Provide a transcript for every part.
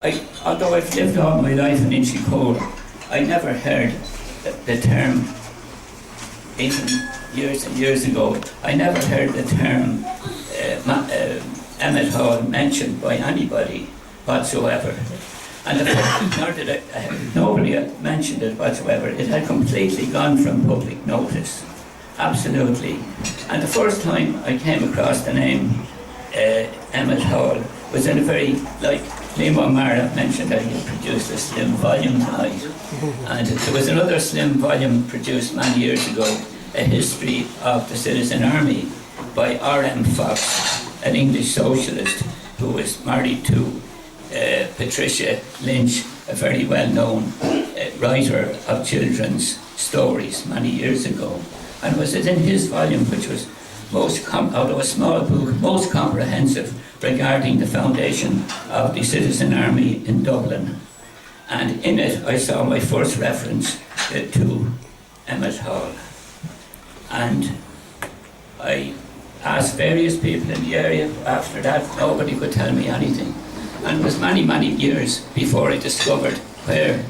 Although I've lived all my life in Inchicore, I never heard the term, even years and years ago, I never heard the term Emmet Hall mentioned by anybody whatsoever. And nobody had mentioned it whatsoever. It had completely gone from public notice. Absolutely. And the first time I came across the name Emmet Hall was in a very, like Liam O'Mara mentioned that he had produced a slim volume tonight. And there was another slim volume produced many years ago, A History of the Citizen Army by R.M. Fox, an English socialist who was married to Patricia Lynch, a very well-known writer of children's stories many years ago. And it was in his volume, which was although a small book, most comprehensive regarding the foundation of the Citizen Army in Dublin. And in it I saw my first reference to Emmet Hall. And I asked various people in the area. After that, nobody could tell me anything. And it was many, many years before I discovered where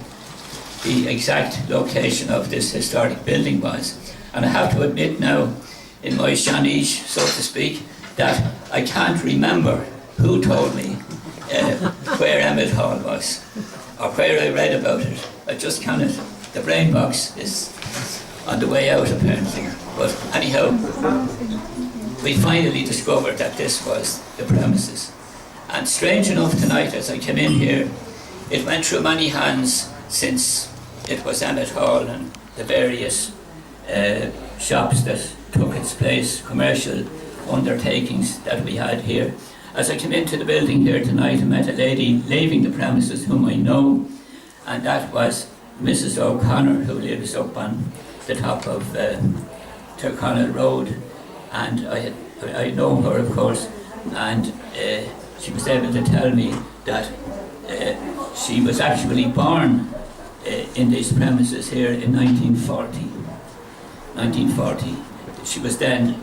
the exact location of this historic building was. And I have to admit now, in my Shanish, so to speak, that I can't remember who told me where Emmet Hall was, or where I read about it. I just cannot. The brain box is on the way out, apparently. But anyhow, we finally discovered that this was the premises. And strange enough, tonight as I came in here, it went through many hands since it was Emmet Hall and the various shops that took its place, commercial undertakings that we had here. As I came into the building here tonight, I met a lady leaving the premises whom I know, and that was Mrs. O'Connor, who lives up on the top of Tyrconnell Road. And I know her, of course, and she was able to tell me that she was actually born in these premises here in 1940. She was then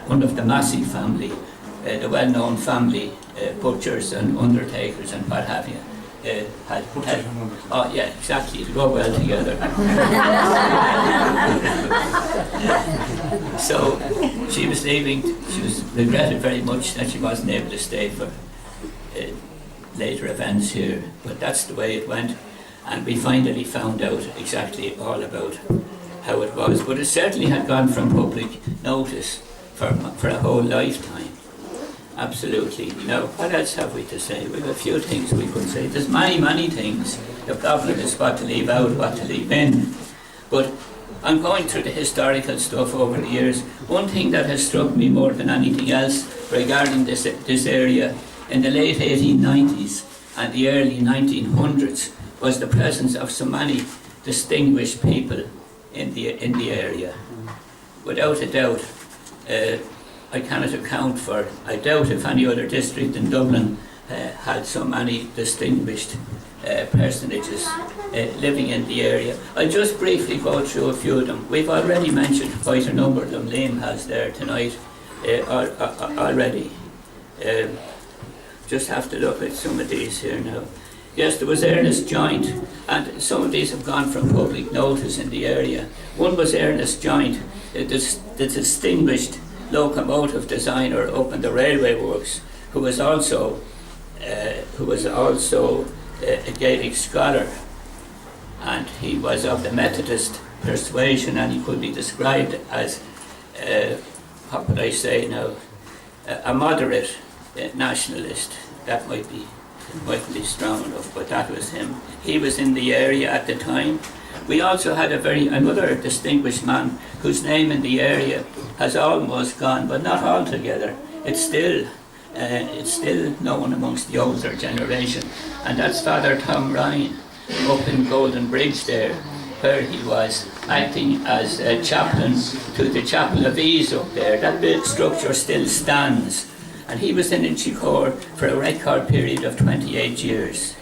one of the Massey family, the well-known family, butchers and undertakers and what have you. Oh yeah, exactly, they go well together. So she was leaving. She was regretted very much that she wasn't able to stay for later events here, but that's the way it went. And we finally found out exactly all about how it was, but it certainly had gone from public notice for a whole lifetime. Absolutely. Now, what else have we to say? We have a few things we could say. There's many, many things. The problem is what to leave out, what to leave in. But I'm going through the historical stuff over the years. One thing that has struck me more than anything else regarding this area in the late 1890s and the early 1900s was the presence of so many distinguished people in the area. Without a doubt, I cannot account for, I doubt if any other district in Dublin had so many distinguished personages living in the area. I'll just briefly go through a few of them. We've already mentioned quite a number of them. Liam has there tonight already. Just have to look at some of these here now. Yes, there was Ernest Joint, and some of these have gone from public notice in the area. One was Ernest Joint, the distinguished locomotive designer up in the railway works, who was also a Gaelic scholar, and he was of the Methodist persuasion, and he could be described as, what would I say now, a moderate nationalist. That might be strong enough, but that was him. He was in the area at the time. We also had another distinguished man whose name in the area has almost gone, but not altogether. It's still known amongst the older generation, and that's Father Tom Ryan up in Golden Bridge there, where he was acting as a chaplain to the Chapel of Ease up there. That big structure still stands. And he was in Inchicore for a record period of 28 years.